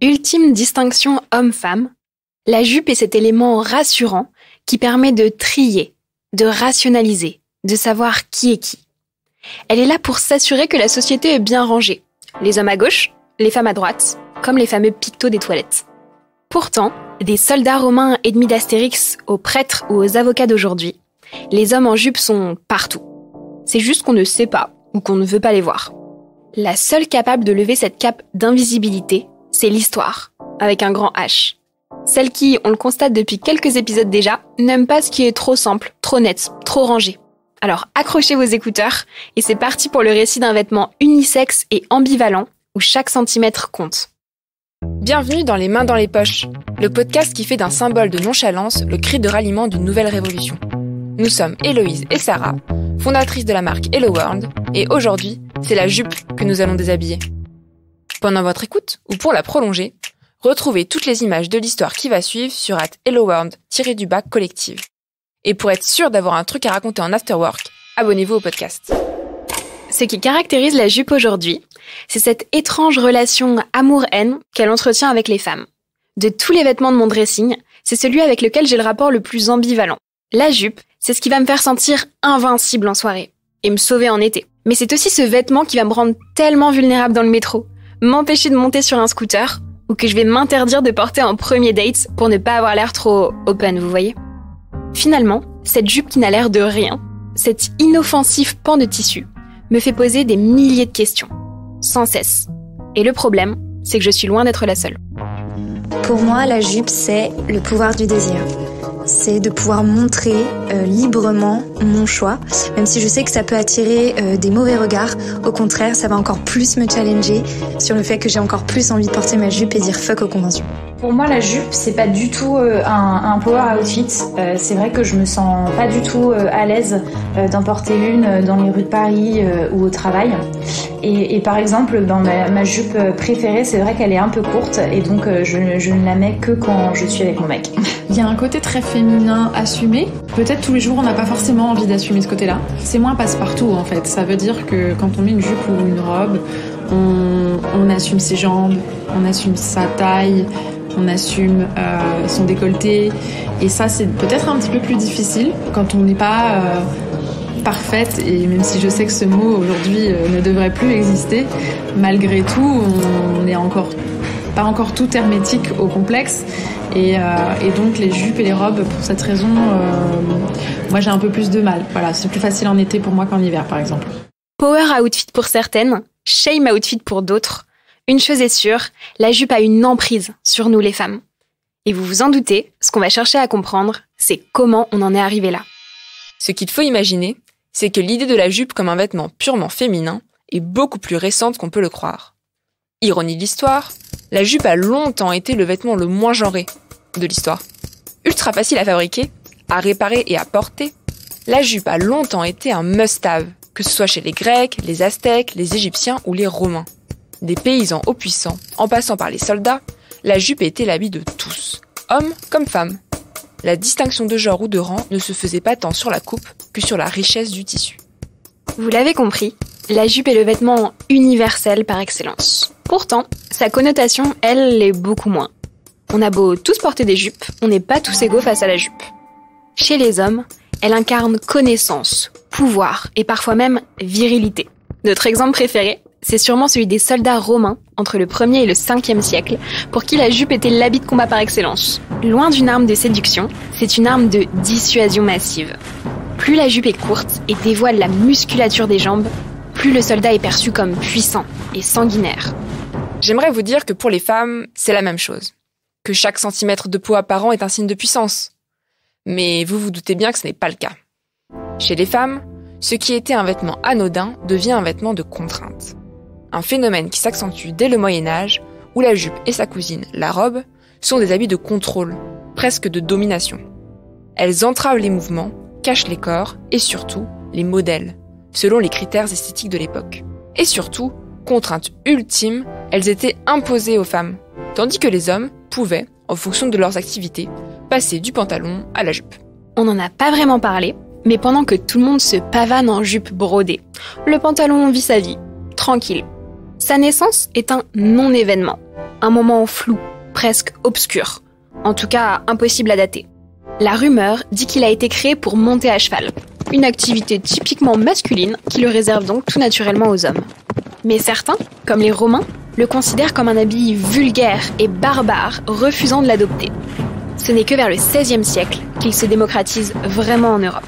Ultime distinction homme-femme, la jupe est cet élément rassurant qui permet de trier, de rationaliser, de savoir qui est qui. Elle est là pour s'assurer que la société est bien rangée. Les hommes à gauche, les femmes à droite, comme les fameux pictos des toilettes. Pourtant, des soldats romains ennemis d'Astérix aux prêtres ou aux avocats d'aujourd'hui, les hommes en jupe sont partout. C'est juste qu'on ne sait pas ou qu'on ne veut pas les voir. La seule capable de lever cette cape d'invisibilité, c'est l'histoire, avec un grand H. Celle qui, on le constate depuis quelques épisodes déjà, n'aime pas ce qui est trop simple, trop net, trop rangé. Alors accrochez vos écouteurs et c'est parti pour le récit d'un vêtement unisexe et ambivalent où chaque centimètre compte. Bienvenue dans Les Mains dans les poches, le podcast qui fait d'un symbole de nonchalance le cri de ralliement d'une nouvelle révolution. Nous sommes Héloïse et Sarah, fondatrices de la marque Hello World, et aujourd'hui, c'est la jupe que nous allons déshabiller. Pendant votre écoute, ou pour la prolonger, retrouvez toutes les images de l'histoire qui va suivre sur @helloworld_collective. Et pour être sûr d'avoir un truc à raconter en afterwork, abonnez-vous au podcast. Ce qui caractérise la jupe aujourd'hui, c'est cette étrange relation amour-haine qu'elle entretient avec les femmes. De tous les vêtements de mon dressing, c'est celui avec lequel j'ai le rapport le plus ambivalent. La jupe, c'est ce qui va me faire sentir invincible en soirée et me sauver en été. Mais c'est aussi ce vêtement qui va me rendre tellement vulnérable dans le métro, m'empêcher de monter sur un scooter ou que je vais m'interdire de porter en premier date pour ne pas avoir l'air trop open, vous voyez. Finalement, cette jupe qui n'a l'air de rien, cet inoffensif pan de tissu, me fait poser des milliers de questions, sans cesse. Et le problème, c'est que je suis loin d'être la seule. Pour moi, la jupe, c'est le pouvoir du désir. C'est de pouvoir montrer librement mon choix, même si je sais que ça peut attirer des mauvais regards. Au contraire, ça va encore plus me challenger sur le fait que j'ai encore plus envie de porter ma jupe et dire fuck aux conventions. Pour moi, la jupe, c'est pas du tout un power outfit. C'est vrai que je me sens pas du tout à l'aise d'en porter une dans les rues de Paris ou au travail. Et par exemple, dans ma jupe préférée, c'est vrai qu'elle est un peu courte et donc je ne la mets que quand je suis avec mon mec. Il y a un côté très féminin assumé. Peut-être tous les jours, on n'a pas forcément envie d'assumer ce côté-là. C'est moins passe-partout en fait. Ça veut dire que quand on met une jupe ou une robe, on assume ses jambes, on assume sa taille, on assume son décolleté. Et ça, c'est peut-être un petit peu plus difficile quand on n'est pas parfaite. Et même si je sais que ce mot aujourd'hui ne devrait plus exister, malgré tout, on n'est pas encore tout hermétique au complexe. Et donc les jupes et les robes, pour cette raison, moi j'ai un peu plus de mal. Voilà, c'est plus facile en été pour moi qu'en hiver, par exemple. Power outfit pour certaines, shame outfit pour d'autres. Une chose est sûre, la jupe a une emprise sur nous les femmes. Et vous vous en doutez, ce qu'on va chercher à comprendre, c'est comment on en est arrivé là. Ce qu'il faut imaginer, c'est que l'idée de la jupe comme un vêtement purement féminin est beaucoup plus récente qu'on peut le croire. Ironie de l'histoire, la jupe a longtemps été le vêtement le moins genré de l'histoire. Ultra facile à fabriquer, à réparer et à porter, la jupe a longtemps été un must-have, que ce soit chez les Grecs, les Aztèques, les Égyptiens ou les Romains. Des paysans aux puissants, en passant par les soldats, la jupe était l'habit de tous, hommes comme femmes. La distinction de genre ou de rang ne se faisait pas tant sur la coupe que sur la richesse du tissu. Vous l'avez compris, la jupe est le vêtement universel par excellence. Pourtant, sa connotation, elle, l'est beaucoup moins. On a beau tous porter des jupes, on n'est pas tous égaux face à la jupe. Chez les hommes, elle incarne connaissance, pouvoir et parfois même virilité. Notre exemple préféré, c'est sûrement celui des soldats romains entre le 1er et le 5e siècle, pour qui la jupe était l'habit de combat par excellence. Loin d'une arme de séduction, c'est une arme de dissuasion massive. Plus la jupe est courte et dévoile la musculature des jambes, plus le soldat est perçu comme puissant et sanguinaire. J'aimerais vous dire que pour les femmes, c'est la même chose. Que chaque centimètre de peau apparent est un signe de puissance. Mais vous vous doutez bien que ce n'est pas le cas. Chez les femmes, ce qui était un vêtement anodin devient un vêtement de contrainte. Un phénomène qui s'accentue dès le Moyen-Âge, où la jupe et sa cousine, la robe, sont des habits de contrôle, presque de domination. Elles entravent les mouvements, cachent les corps et surtout les modèles, selon les critères esthétiques de l'époque. Et surtout, contrainte ultime, elles étaient imposées aux femmes, tandis que les hommes pouvaient, en fonction de leurs activités, passer du pantalon à la jupe. On n'en a pas vraiment parlé, mais pendant que tout le monde se pavane en jupe brodée, le pantalon vit sa vie, tranquille. Sa naissance est un non-événement, un moment flou, presque obscur. En tout cas, impossible à dater. La rumeur dit qu'il a été créé pour monter à cheval, une activité typiquement masculine qui le réserve donc tout naturellement aux hommes. Mais certains, comme les Romains, le considèrent comme un habit vulgaire et barbare, refusant de l'adopter. Ce n'est que vers le XVIe siècle qu'il se démocratise vraiment en Europe.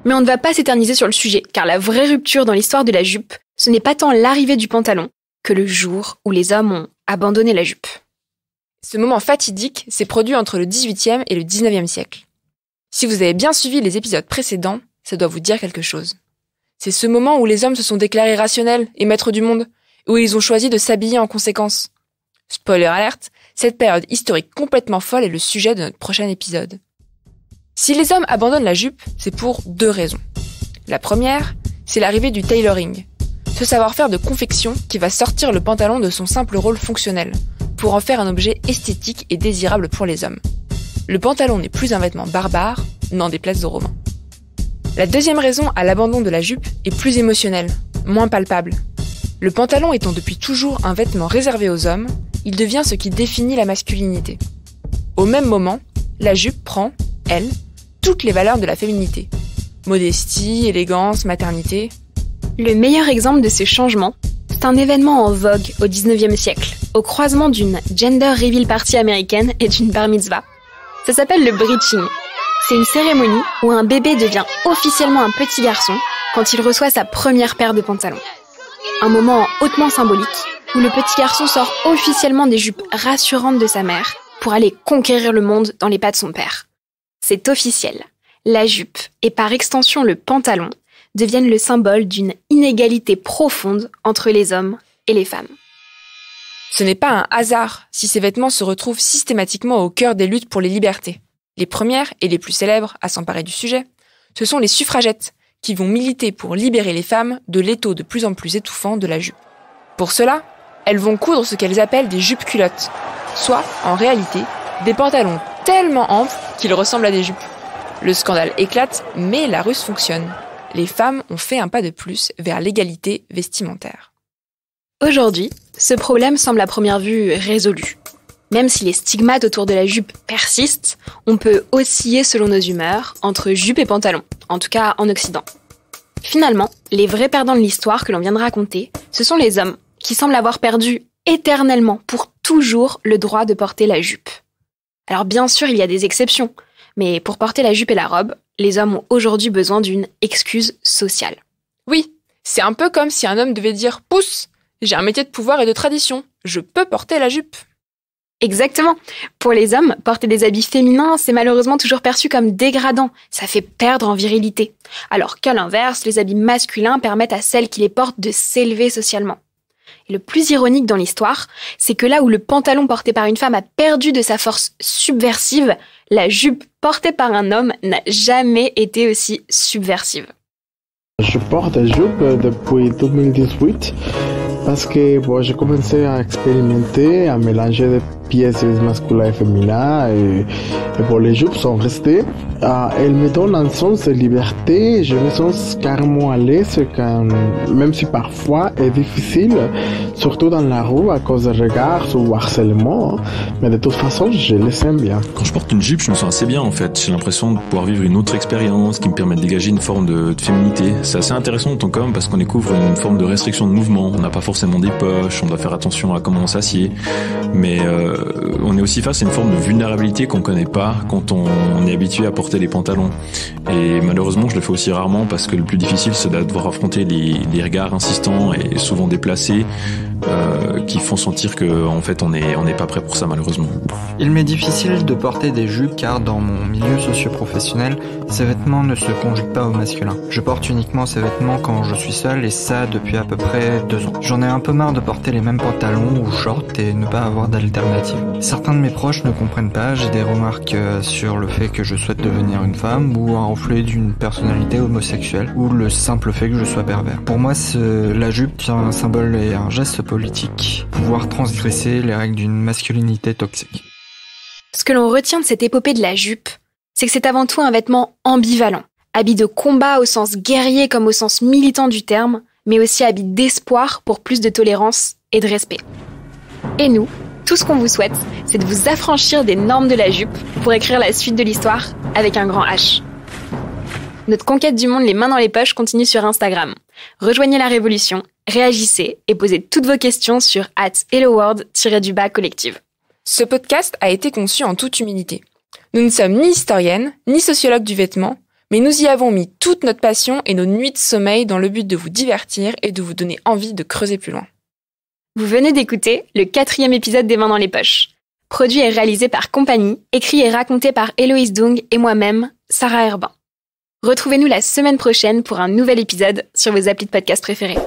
Mais on ne va pas s'éterniser sur le sujet, car la vraie rupture dans l'histoire de la jupe, ce n'est pas tant l'arrivée du pantalon que le jour où les hommes ont abandonné la jupe. Ce moment fatidique s'est produit entre le XVIIIe et le XIXe siècle. Si vous avez bien suivi les épisodes précédents, ça doit vous dire quelque chose. C'est ce moment où les hommes se sont déclarés rationnels et maîtres du monde, où ils ont choisi de s'habiller en conséquence. Spoiler alerte, cette période historique complètement folle est le sujet de notre prochain épisode. Si les hommes abandonnent la jupe, c'est pour 2 raisons. La première, c'est l'arrivée du tailoring, ce savoir-faire de confection qui va sortir le pantalon de son simple rôle fonctionnel, pour en faire un objet esthétique et désirable pour les hommes. Le pantalon n'est plus un vêtement barbare, n'en déplaise aux Romains. La deuxième raison à l'abandon de la jupe est plus émotionnelle, moins palpable. Le pantalon étant depuis toujours un vêtement réservé aux hommes, il devient ce qui définit la masculinité. Au même moment, la jupe prend, elle, toutes les valeurs de la féminité. Modestie, élégance, maternité. Le meilleur exemple de ce changement, c'est un événement en vogue au XIXe siècle, au croisement d'une gender reveal party américaine et d'une bar mitzvah. Ça s'appelle le breaching. C'est une cérémonie où un bébé devient officiellement un petit garçon quand il reçoit sa première paire de pantalons. Un moment hautement symbolique où le petit garçon sort officiellement des jupes rassurantes de sa mère pour aller conquérir le monde dans les pas de son père. C'est officiel. La jupe, et par extension le pantalon, deviennent le symbole d'une inégalité profonde entre les hommes et les femmes. Ce n'est pas un hasard si ces vêtements se retrouvent systématiquement au cœur des luttes pour les libertés. Les premières et les plus célèbres à s'emparer du sujet, ce sont les suffragettes, qui vont militer pour libérer les femmes de l'étau de plus en plus étouffant de la jupe. Pour cela, elles vont coudre ce qu'elles appellent des jupes-culottes, soit, en réalité, des pantalons tellement amples qu'ils ressemblent à des jupes. Le scandale éclate, mais la ruse fonctionne. Les femmes ont fait un pas de plus vers l'égalité vestimentaire. Aujourd'hui, ce problème semble à première vue résolu. Même si les stigmates autour de la jupe persistent, on peut osciller selon nos humeurs entre jupe et pantalon, en tout cas en Occident. Finalement, les vrais perdants de l'histoire que l'on vient de raconter, ce sont les hommes, qui semblent avoir perdu éternellement, pour toujours, le droit de porter la jupe. Alors bien sûr, il y a des exceptions, mais pour porter la jupe et la robe, les hommes ont aujourd'hui besoin d'une excuse sociale. Oui, c'est un peu comme si un homme devait dire « Pousse, j'ai un métier de pouvoir et de tradition, je peux porter la jupe ». Exactement. Pour les hommes, porter des habits féminins, c'est malheureusement toujours perçu comme dégradant. Ça fait perdre en virilité. Alors qu'à l'inverse, les habits masculins permettent à celles qui les portent de s'élever socialement. Et le plus ironique dans l'histoire, c'est que là où le pantalon porté par une femme a perdu de sa force subversive, la jupe portée par un homme n'a jamais été aussi subversive. Je porte la jupe depuis 2018 parce que j'ai commencé à expérimenter, à mélanger des pièces masculines et féminines et les jupes sont restées. Elles me donnent un sens de liberté, je me sens carrément à l'aise, même si parfois c'est difficile, surtout dans la rue à cause des regards ou harcèlement, mais de toute façon je les aime bien. Quand je porte une jupe, je me sens assez bien en fait, j'ai l'impression de pouvoir vivre une autre expérience qui me permet de dégager une forme de féminité. C'est assez intéressant en tant qu'homme parce qu'on découvre une forme de restriction de mouvement, on n'a pas forcément des poches, on doit faire attention à comment on s'assied, mais on est aussi face à une forme de vulnérabilité qu'on connaît pas quand on est habitué à porter les pantalons. Et malheureusement, je le fais aussi rarement parce que le plus difficile, c'est de devoir affronter les regards insistants et souvent déplacés qui font sentir que en fait on n'est pas prêt pour ça malheureusement. Il m'est difficile de porter des jupes car dans mon milieu socio-professionnel, ces vêtements ne se conjuguent pas au masculin. Je porte uniquement ces vêtements quand je suis seul et ça depuis à peu près 2 ans. J'en ai un peu marre de porter les mêmes pantalons ou shorts et ne pas avoir d'alternative. Certains de mes proches ne comprennent pas, j'ai des remarques sur le fait que je souhaite devenir une femme ou un reflet d'une personnalité homosexuelle ou le simple fait que je sois pervers. Pour moi, la jupe tient un symbole et un geste politique, pouvoir transgresser les règles d'une masculinité toxique. Ce que l'on retient de cette épopée de la jupe, c'est que c'est avant tout un vêtement ambivalent, habit de combat au sens guerrier comme au sens militant du terme, mais aussi habit d'espoir pour plus de tolérance et de respect. Et nous, tout ce qu'on vous souhaite, c'est de vous affranchir des normes de la jupe pour écrire la suite de l'histoire avec un grand H. Notre conquête du monde les mains dans les poches continue sur Instagram. Rejoignez la révolution, réagissez et posez toutes vos questions sur @helloworld_collective. Ce podcast a été conçu en toute humilité. Nous ne sommes ni historiennes, ni sociologues du vêtement, mais nous y avons mis toute notre passion et nos nuits de sommeil dans le but de vous divertir et de vous donner envie de creuser plus loin. Vous venez d'écouter le 4e épisode des Mains dans les poches. Produit et réalisé par Compagnie, écrit et raconté par Héloïse Dung et moi-même, Sarah Herbin. Retrouvez-nous la semaine prochaine pour un nouvel épisode sur vos applis de podcast préférés.